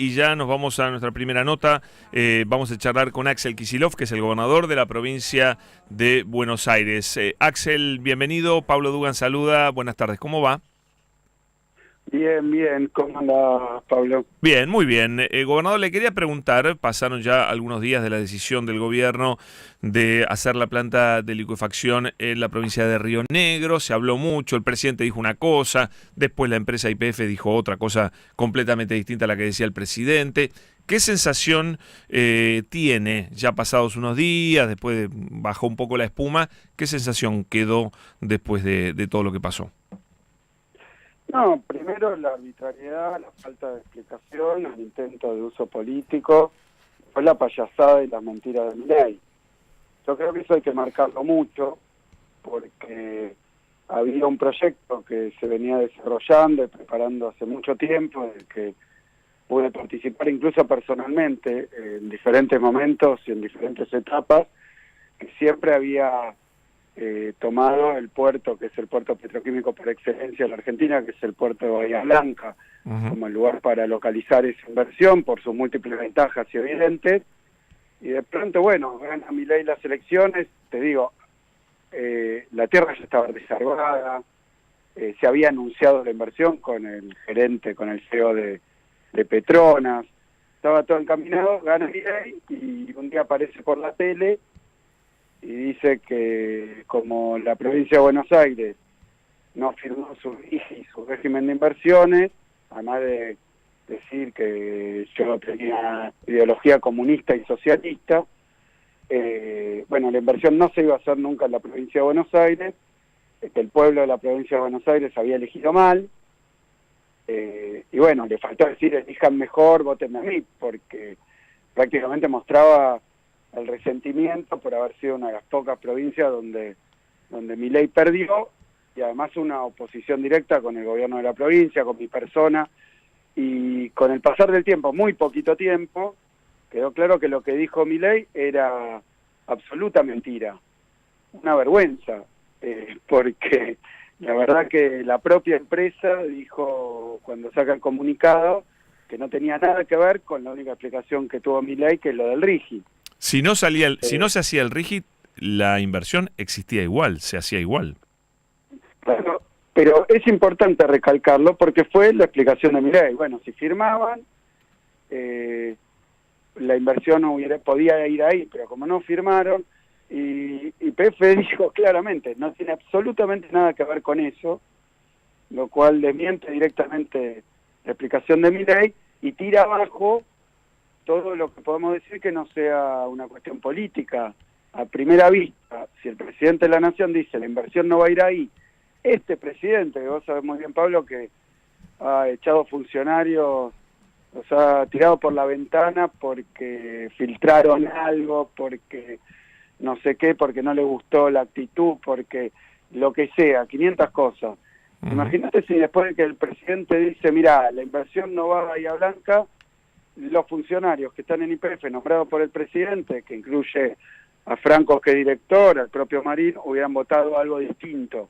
y ya nos vamos a nuestra primera nota. Vamos a charlar con Axel Kicillof, que es el gobernador de la provincia de Buenos Aires. Axel, bienvenido. Pablo Dugan saluda. Buenas tardes. ¿Cómo va? Bien, bien. ¿Cómo anda, Pablo? Bien, muy bien. Gobernador, le quería preguntar, pasaron ya algunos días de la decisión del gobierno de hacer la planta de licuefacción en la provincia de Río Negro. Se habló mucho, el presidente dijo una cosa, después la empresa YPF dijo otra cosa completamente distinta a la que decía el presidente. ¿Qué sensación tiene, ya pasados unos días, después bajó un poco la espuma, qué sensación quedó después de todo lo que pasó? No, primero la arbitrariedad, la falta de explicación, el intento de uso político, fue la payasada y las mentiras de Milei. Yo creo que eso hay que marcarlo mucho, porque había un proyecto que se venía desarrollando y preparando hace mucho tiempo, del que pude participar incluso personalmente en diferentes momentos y en diferentes etapas, que siempre había tomado el puerto, que es el puerto petroquímico por excelencia de la Argentina, que es el puerto de Bahía Blanca, como el lugar para localizar esa inversión por sus múltiples ventajas y evidentes. Y de pronto, bueno, gana Milei las elecciones, te digo, la tierra ya estaba reservada, se había anunciado la inversión con el gerente, con el CEO de Petronas, estaba todo encaminado, gana Milei y un día aparece por la tele y dice que como la provincia de Buenos Aires no firmó su régimen de inversiones, además de decir que yo tenía ideología comunista y socialista, bueno, la inversión no se iba a hacer nunca en la provincia de Buenos Aires, que el pueblo de la provincia de Buenos Aires había elegido mal, y bueno, le faltó decir, elijan mejor, voten a mí, porque prácticamente mostraba el resentimiento por haber sido una de las pocas provincias donde Milei perdió, y además una oposición directa con el gobierno de la provincia, con mi persona, y con el pasar del tiempo, muy poquito tiempo, quedó claro que lo que dijo Milei era absoluta mentira, una vergüenza, porque la verdad que la propia empresa dijo cuando saca el comunicado que no tenía nada que ver con la única explicación que tuvo Milei, que es lo del RIGI. Si no se hacía el RIGI, la inversión existía igual, se hacía igual. Bueno, pero es importante recalcarlo porque fue la explicación de Milei. Bueno, si firmaban, la inversión podía ir ahí, pero como no firmaron, y YPF dijo claramente, no tiene absolutamente nada que ver con eso, lo cual desmiente directamente la explicación de Milei y tira abajo todo lo que podemos decir que no sea una cuestión política. A primera vista, si el presidente de la Nación dice la inversión no va a ir ahí, este presidente, que vos sabés muy bien, Pablo, que ha echado funcionarios, los ha tirado por la ventana porque filtraron algo, porque no sé qué, porque no le gustó la actitud, porque lo que sea, 500 cosas. Imagínate si después de que el presidente dice, mira, la inversión no va a Bahía Blanca, los funcionarios que están en YPF nombrados por el presidente, que incluye a Franco que director, al propio Marín, hubieran votado algo distinto.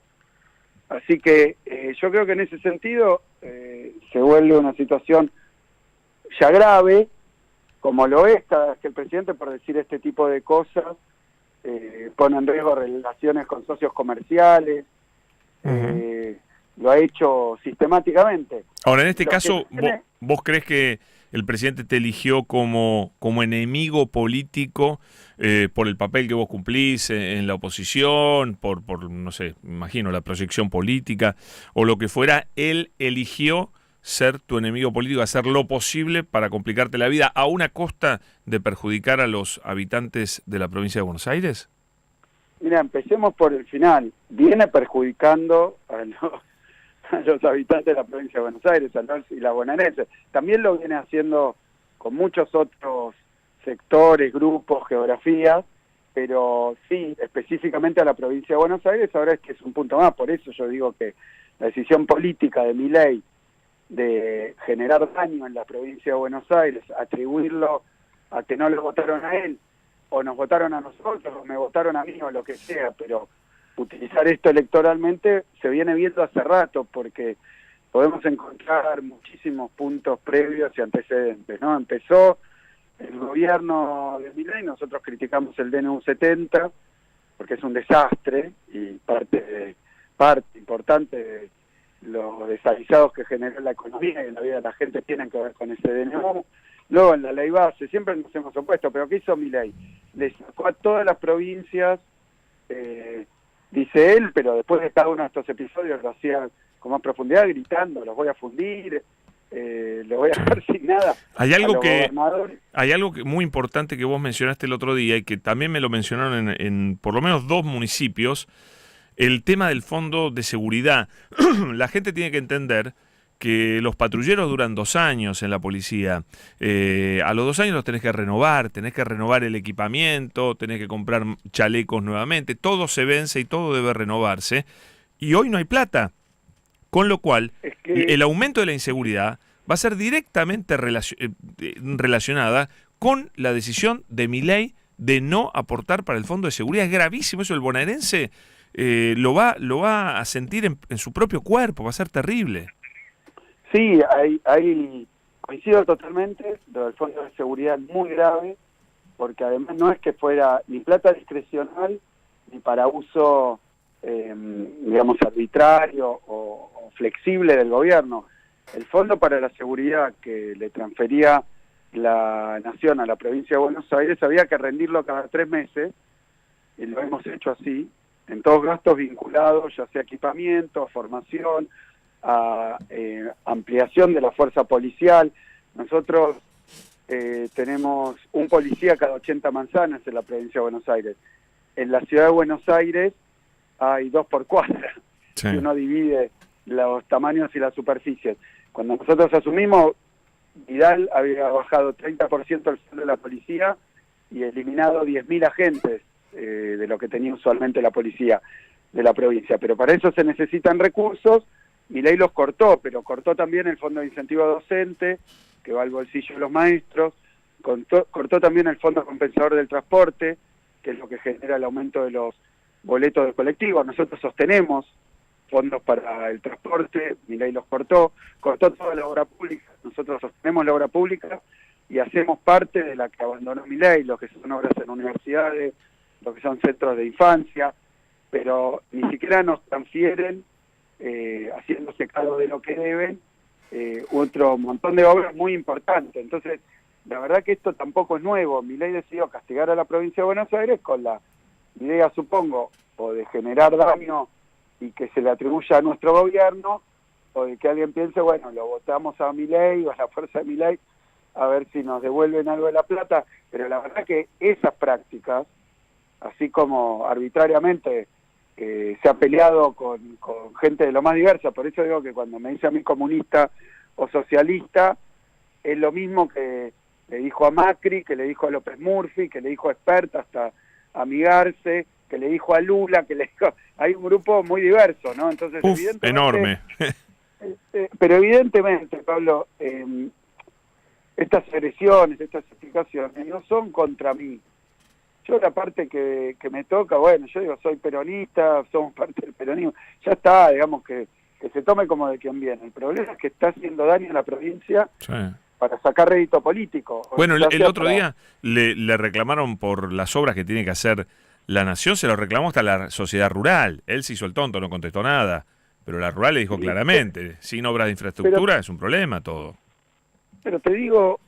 Así que yo creo que en ese sentido se vuelve una situación ya grave, como lo es cada vez que el presidente, por decir este tipo de cosas, pone en riesgo relaciones con socios comerciales, lo ha hecho sistemáticamente. Ahora, en este caso, ¿vos crees que el presidente te eligió como enemigo político por el papel que vos cumplís en la oposición, por no sé, imagino, la proyección política o lo que fuera? Él eligió ser tu enemigo político, hacer lo posible para complicarte la vida a una costa de perjudicar a los habitantes de la provincia de Buenos Aires? Mira, empecemos por el final. Viene perjudicando a los habitantes de la provincia de Buenos Aires, a los y la bonaerense. También lo viene haciendo con muchos otros sectores, grupos, geografías, pero sí, específicamente a la provincia de Buenos Aires, ahora es que es un punto más. Por eso yo digo que la decisión política de Milei de generar daño en la provincia de Buenos Aires, atribuirlo a que no le votaron a él, o nos votaron a nosotros, o me votaron a mí, o lo que sea, pero utilizar esto electoralmente se viene viendo hace rato, porque podemos encontrar muchísimos puntos previos y antecedentes, ¿no? Empezó el gobierno de Milei, nosotros criticamos el DNU 70 porque es un desastre y parte importante de los desaguisados que generó la economía y en la vida de la gente tienen que ver con ese DNU. Luego en la ley base, siempre nos hemos opuesto, pero ¿qué hizo Milei? Le sacó a todas las provincias, dice él, pero después de cada uno de estos episodios lo hacía con más profundidad, gritando, los voy a fundir, los voy a dejar sin nada. Hay algo muy importante que vos mencionaste el otro día y que también me lo mencionaron en por lo menos 2 municipios, el tema del fondo de seguridad. La gente tiene que entender que los patrulleros duran 2 años en la policía. A los 2 años los tenés que renovar el equipamiento, tenés que comprar chalecos nuevamente, todo se vence y todo debe renovarse. Y hoy no hay plata. Con lo cual, el aumento de la inseguridad va a ser directamente relacionada con la decisión de Milei de no aportar para el fondo de seguridad. Es gravísimo eso, el bonaerense lo va a sentir en su propio cuerpo, va a ser terrible. Sí, coincido totalmente, lo del fondo de seguridad es muy grave, porque además no es que fuera ni plata discrecional, ni para uso, digamos, arbitrario o flexible del gobierno. El fondo para la seguridad que le transfería la Nación a la provincia de Buenos Aires había que rendirlo cada 3 meses, y lo hemos hecho así, en todos gastos vinculados, ya sea equipamiento, formación, a ampliación de la fuerza policial. Nosotros tenemos un policía cada 80 manzanas en la provincia de Buenos Aires. En la ciudad de Buenos Aires hay 2 por cuadra, sí. Y uno divide los tamaños y las superficies. Cuando nosotros asumimos, Vidal había bajado 30% el sueldo de la policía y eliminado 10.000 agentes de lo que tenía usualmente la policía de la provincia. Pero para eso se necesitan recursos. Milei los cortó, pero cortó también el fondo de incentivo docente, que va al bolsillo de los maestros, cortó también el fondo compensador del transporte, que es lo que genera el aumento de los boletos de colectivo. Nosotros sostenemos fondos para el transporte, Milei los cortó toda la obra pública, nosotros sostenemos la obra pública y hacemos parte de la que abandonó Milei, lo que son obras en universidades, lo que son centros de infancia, pero ni siquiera nos transfieren, haciéndose cargo de lo que deben, otro montón de obras muy importantes. Entonces, la verdad que esto tampoco es nuevo. Milei decidió castigar a la provincia de Buenos Aires con la idea, supongo, o de generar daño y que se le atribuya a nuestro gobierno, o de que alguien piense, bueno, lo votamos a Milei o a la fuerza de Milei, a ver si nos devuelven algo de la plata. Pero la verdad que esas prácticas, así como arbitrariamente se ha peleado con gente de lo más diversa, por eso digo que cuando me dice a mí comunista o socialista, es lo mismo que le dijo a Macri, que le dijo a López Murphy, que le dijo a Espert hasta amigarse, que le dijo a Lula, que le dijo... Hay un grupo muy diverso, ¿no? Entonces, evidentemente, enorme. Pero evidentemente, Pablo, estas agresiones, estas explicaciones no son contra mí. Yo la parte que me toca, bueno, yo digo, soy peronista, somos parte del peronismo, ya está, digamos que se tome como de quien viene. El problema es que está haciendo daño a la provincia, sí, para sacar rédito político. Bueno, el otro día le reclamaron por las obras que tiene que hacer la Nación, se lo reclamó hasta la sociedad rural. Él se hizo el tonto, no contestó nada, pero la rural le dijo claramente, sin obras de infraestructura es un problema todo. Pero te digo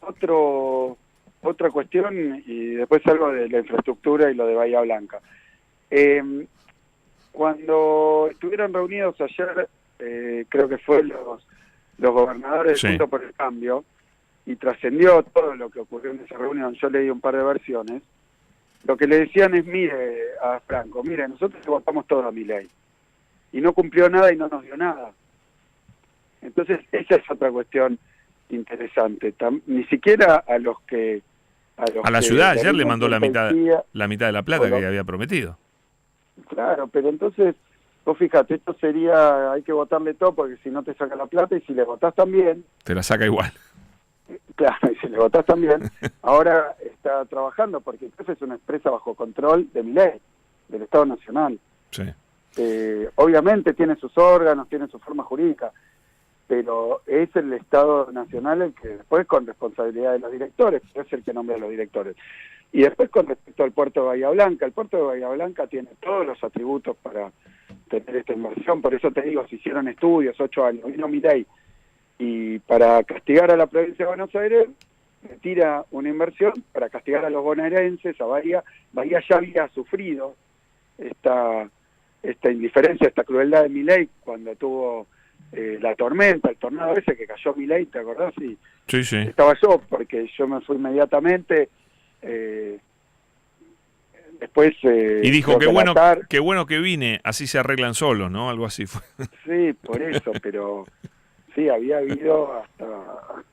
otra cuestión y después algo de la infraestructura y lo de Bahía Blanca. Cuando estuvieron reunidos ayer, creo que fue los gobernadores de Juntos por el Cambio, y trascendió todo lo que ocurrió en esa reunión, yo leí un par de versiones, lo que le decían es, mire, a Franco, mire, nosotros votamos todo a Milei, y no cumplió nada y no nos dio nada. Entonces, esa es otra cuestión interesante. Ni siquiera a los que... A la ciudad ayer le mandó la mitad de la plata que había prometido. Claro, pero entonces, vos fíjate, esto sería, hay que votarle todo porque si no te saca la plata y si le votás también... Te la saca igual. Claro, y si le votás también, ahora está trabajando porque entonces es una empresa bajo control de Milei, del Estado Nacional. Sí. Obviamente tiene sus órganos, tiene su forma jurídica, pero es el Estado Nacional el que después, con responsabilidad de los directores, es el que nombra a los directores. Y después, con respecto al puerto de Bahía Blanca, el puerto de Bahía Blanca tiene todos los atributos para tener esta inversión, por eso te digo, se hicieron estudios, 8 años, vino Milei, y para castigar a la provincia de Buenos Aires, retira una inversión para castigar a los bonaerenses, a Bahía. Bahía ya había sufrido esta indiferencia, esta crueldad de Milei cuando tuvo la tormenta, el tornado ese que cayó Milei, ¿te acordás? Y Sí, sí. estaba yo, porque yo me fui inmediatamente, después... Y dijo, creo qué bueno que vine, así se arreglan solos, ¿no? Algo así fue. Sí, por eso, pero sí, había habido hasta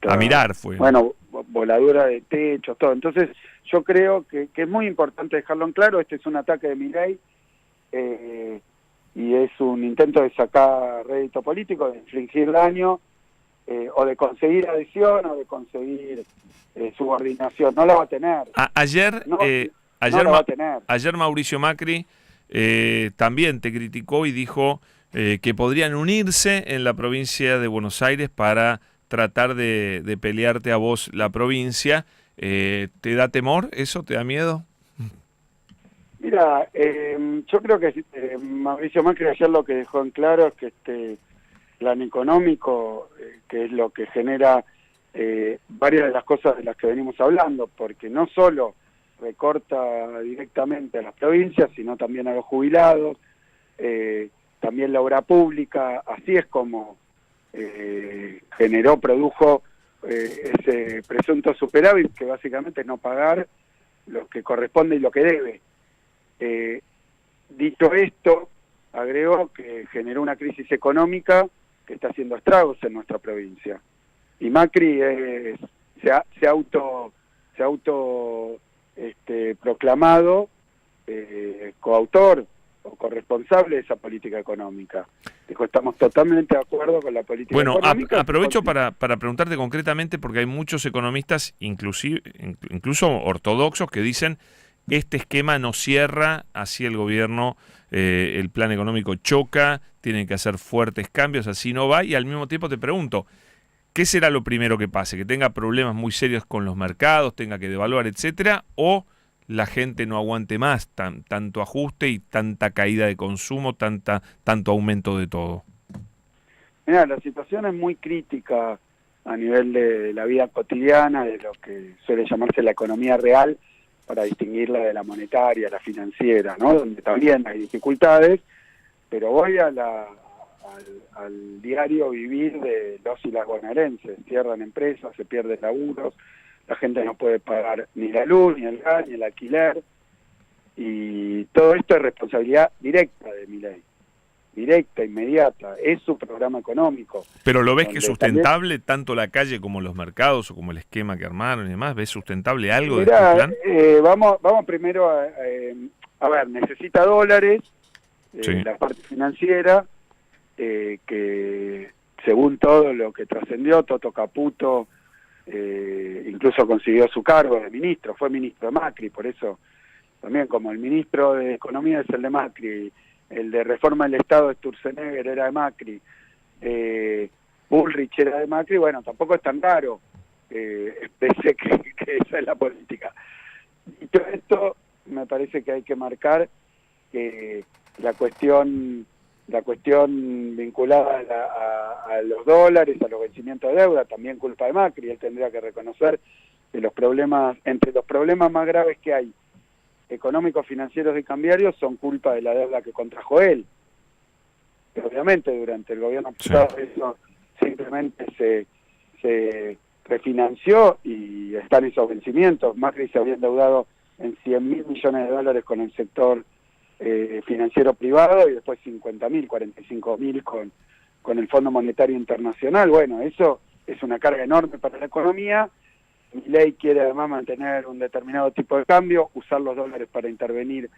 A mirar fue. bueno, voladura de techos, todo. Entonces, yo creo que es muy importante dejarlo en claro, este es un ataque de Milei, y es un intento de sacar rédito político, de infligir daño, o de conseguir adhesión, o de conseguir subordinación. No la va a tener. Ayer, No, ayer, no la va a tener. ayer Mauricio Macri también te criticó y dijo que podrían unirse en la provincia de Buenos Aires para tratar de pelearte a vos la provincia. ¿Te da temor eso? ¿Te da miedo? Mira, yo creo que Mauricio Macri ayer lo que dejó en claro es que este plan económico, que es lo que genera varias de las cosas de las que venimos hablando, porque no solo recorta directamente a las provincias, sino también a los jubilados, también la obra pública, así es como produjo ese presunto superávit, que básicamente es no pagar lo que corresponde y lo que debe. Dicho esto, agregó que generó una crisis económica que está haciendo estragos en nuestra provincia. Y Macri se ha auto proclamado coautor o corresponsable de esa política económica. Dijo, estamos totalmente de acuerdo con la política económica. Aprovecho para preguntarte concretamente, porque hay muchos economistas, incluso ortodoxos, que dicen este esquema no cierra, así el gobierno, el plan económico choca, tienen que hacer fuertes cambios, así no va, y al mismo tiempo te pregunto, ¿qué será lo primero que pase? ¿Que tenga problemas muy serios con los mercados, tenga que devaluar, etcétera, o la gente no aguante más tanto ajuste y tanta caída de consumo, tanto aumento de todo? Mira, la situación es muy crítica a nivel de la vida cotidiana, de lo que suele llamarse la economía real, para distinguirla de la monetaria, la financiera, ¿no? Donde también hay dificultades, pero voy al diario vivir de los y las bonaerenses. Cierran empresas, se pierden laburos, la gente no puede pagar ni la luz, ni el gas, ni el alquiler, y todo esto es responsabilidad directa de Milei, directa, inmediata, es su programa económico. ¿Pero lo ves que es sustentable, tanto la calle como los mercados, o como el esquema que armaron y demás? ¿Ves sustentable algo de este plan? Vamos primero a ver, necesita dólares, Sí. la parte financiera, que según todo lo que trascendió, Toto Caputo incluso consiguió su cargo de ministro, fue ministro de Macri, por eso también como el ministro de Economía es el de Macri, el de Reforma del Estado, Sturzenegger, era de Macri, Bullrich era de Macri, bueno, tampoco es tan raro, pese que esa es la política. Y todo esto me parece que hay que marcar la cuestión vinculada a los dólares, a los vencimientos de deuda, también culpa de Macri. Él tendría que reconocer que entre los problemas más graves que hay, económicos, financieros y cambiarios, son culpa de la deuda que contrajo él. Pero obviamente durante el gobierno pasado eso simplemente se refinanció y están esos vencimientos. Macri se había endeudado en 100.000 millones de dólares con el sector financiero privado y después 50.000, 45.000 con el Fondo Monetario Internacional. Bueno, eso es una carga enorme para la economía. Milei quiere además mantener un determinado tipo de cambio, usar los dólares para intervenir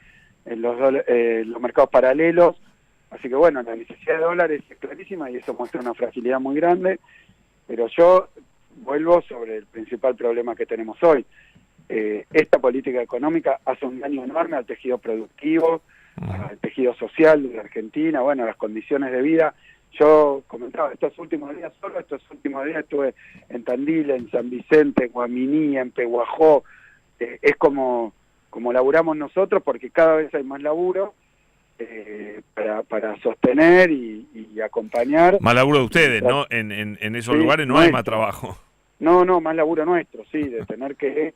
en los mercados paralelos. Así que bueno, la necesidad de dólares es clarísima y eso muestra una fragilidad muy grande. Pero yo vuelvo sobre el principal problema que tenemos hoy. Esta política económica hace un daño enorme al tejido productivo, al tejido social de la Argentina, bueno, a las condiciones de vida Yo comentaba, estos últimos días estuve en Tandil, en San Vicente, en Guaminí, en Pehuajó. Es como laburamos nosotros, porque cada vez hay más laburo para sostener y acompañar. Más laburo de ustedes, ¿no? En esos lugares no hay más trabajo. No, más laburo nuestro, sí, de tener que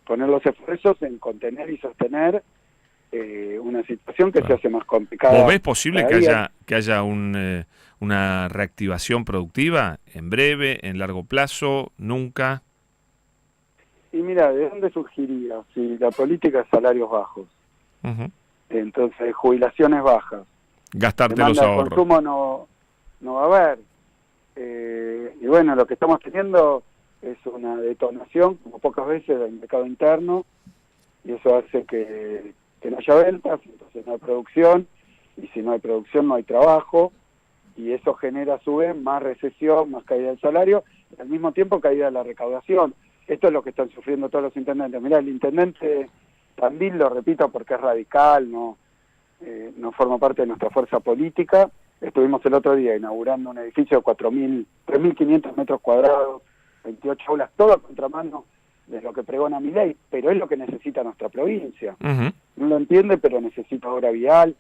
poner los esfuerzos en contener y sostener una situación que se hace más complicada. ¿Vos ves posible que haya una reactivación productiva en breve, en largo plazo, nunca? Y mira, ¿de dónde surgiría? Si la política es salarios bajos, entonces jubilaciones bajas, gastarte los ahorros. De consumo no va a haber. Y bueno, lo que estamos teniendo es una detonación, como pocas veces, del mercado interno, y eso hace que no haya ventas, entonces no hay producción, y si no hay producción no hay trabajo, y eso genera a su vez más recesión, más caída del salario, y al mismo tiempo caída de la recaudación. Esto es lo que están sufriendo todos los intendentes. Mirá, el intendente Tandil, lo repito porque es radical, no forma parte de nuestra fuerza política. Estuvimos el otro día inaugurando un edificio de 3.500 metros cuadrados, 28 aulas, todo a contramano de lo que pregona Milei, pero es lo que necesita nuestra provincia. No lo entiende, pero necesita obra vial,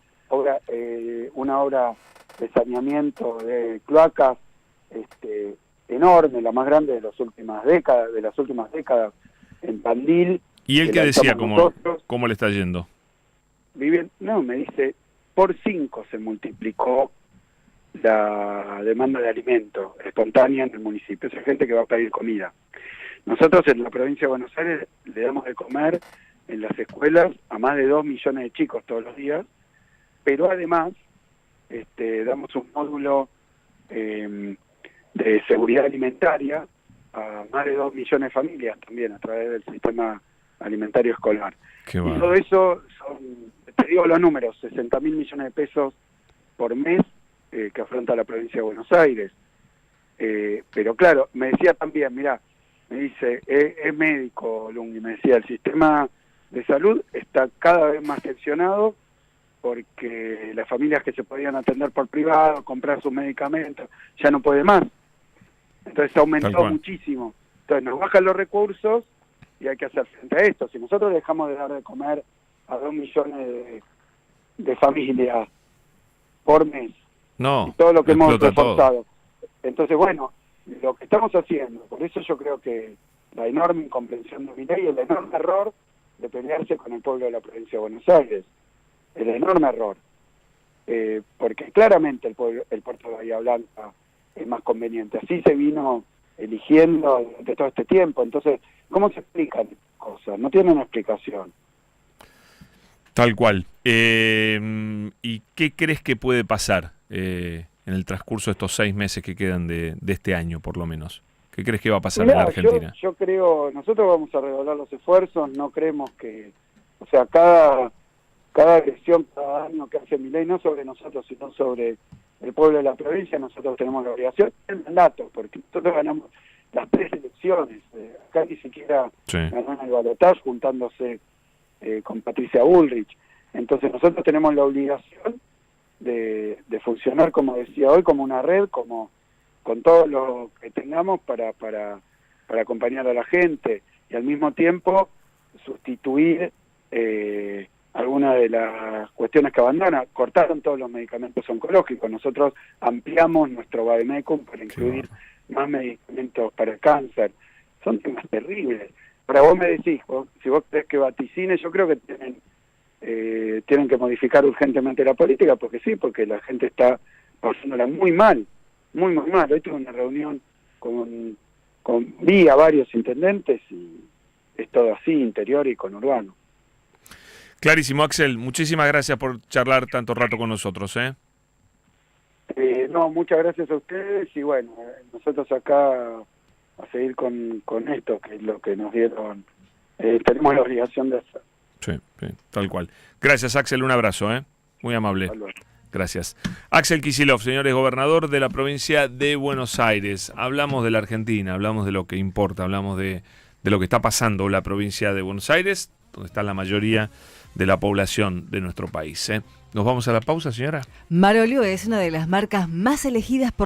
una obra de saneamiento de cloacas enorme, la más grande de las últimas décadas en Tandil. ¿Y él qué decía? ¿Cómo le está yendo? Me dice, por 5 se multiplicó la demanda de alimento espontánea en el municipio. Esa gente que va a pedir comida. Nosotros en la provincia de Buenos Aires le damos de comer en las escuelas a más de 2 millones de chicos todos los días, pero además damos un módulo de seguridad alimentaria a más de 2 millones de familias también a través del sistema alimentario escolar. Qué y todo eso son, te digo los números, 60.000 millones de pesos por mes que afronta la provincia de Buenos Aires. Pero claro, me decía también, mirá, me dice, es médico, Lungui, me decía, el sistema de salud está cada vez más tensionado porque las familias que se podían atender por privado, comprar sus medicamentos, ya no puede más. Entonces aumentó muchísimo. Entonces nos bajan los recursos y hay que hacer frente a esto. Si nosotros dejamos de dar de comer a 2 millones de familias por mes, y todo lo que hemos reforzado, entonces bueno, lo que estamos haciendo, por eso yo creo que la enorme incomprensión de Milei, el enorme error de pelearse con el pueblo de la provincia de Buenos Aires, el enorme error, porque claramente el puerto de Bahía Blanca es más conveniente, así se vino eligiendo durante todo este tiempo. Entonces, ¿cómo se explican cosas? No tienen explicación. Tal cual. ¿Y qué crees que puede pasar en el transcurso de estos 6 meses que quedan de este año, por lo menos? ¿Qué crees que va a pasar en la Argentina? Yo creo, nosotros vamos a redoblar los esfuerzos, no creemos que, o sea, cada agresión, cada año que hace Milei, no sobre nosotros, sino sobre el pueblo de la provincia, nosotros tenemos la obligación, el mandato, porque nosotros ganamos las 3 elecciones, acá ni siquiera ganó el balotaje juntándose con Patricia Bullrich. Entonces nosotros tenemos la obligación de funcionar, como decía hoy, como una red, como con todo lo que tengamos para acompañar a la gente y al mismo tiempo sustituir algunas de las cuestiones que abandona. Cortaron todos los medicamentos oncológicos, nosotros ampliamos nuestro Vademecum para incluir más medicamentos para el cáncer. Son temas terribles. Ahora vos me decís, si vos crees que vaticine, yo creo que tienen que modificar urgentemente la política, porque sí, porque la gente está pasándola muy mal, muy mal. Hoy tuve una reunión vi a varios intendentes y es todo así, interior y conurbano. Clarísimo, Axel. Muchísimas gracias por charlar tanto rato con nosotros. No, muchas gracias a ustedes y bueno, nosotros acá a seguir con esto, que es lo que nos dieron, tenemos la obligación de hacer. Sí, tal cual. Gracias, Axel, un abrazo, muy amable. Gracias. Axel Kicillof, señores, gobernador de la provincia de Buenos Aires. Hablamos de la Argentina, hablamos de lo que importa, hablamos de lo que está pasando en la provincia de Buenos Aires, donde está la mayoría de la población de nuestro país. ¿Nos vamos a la pausa, señora? Marolio es una de las marcas más elegidas por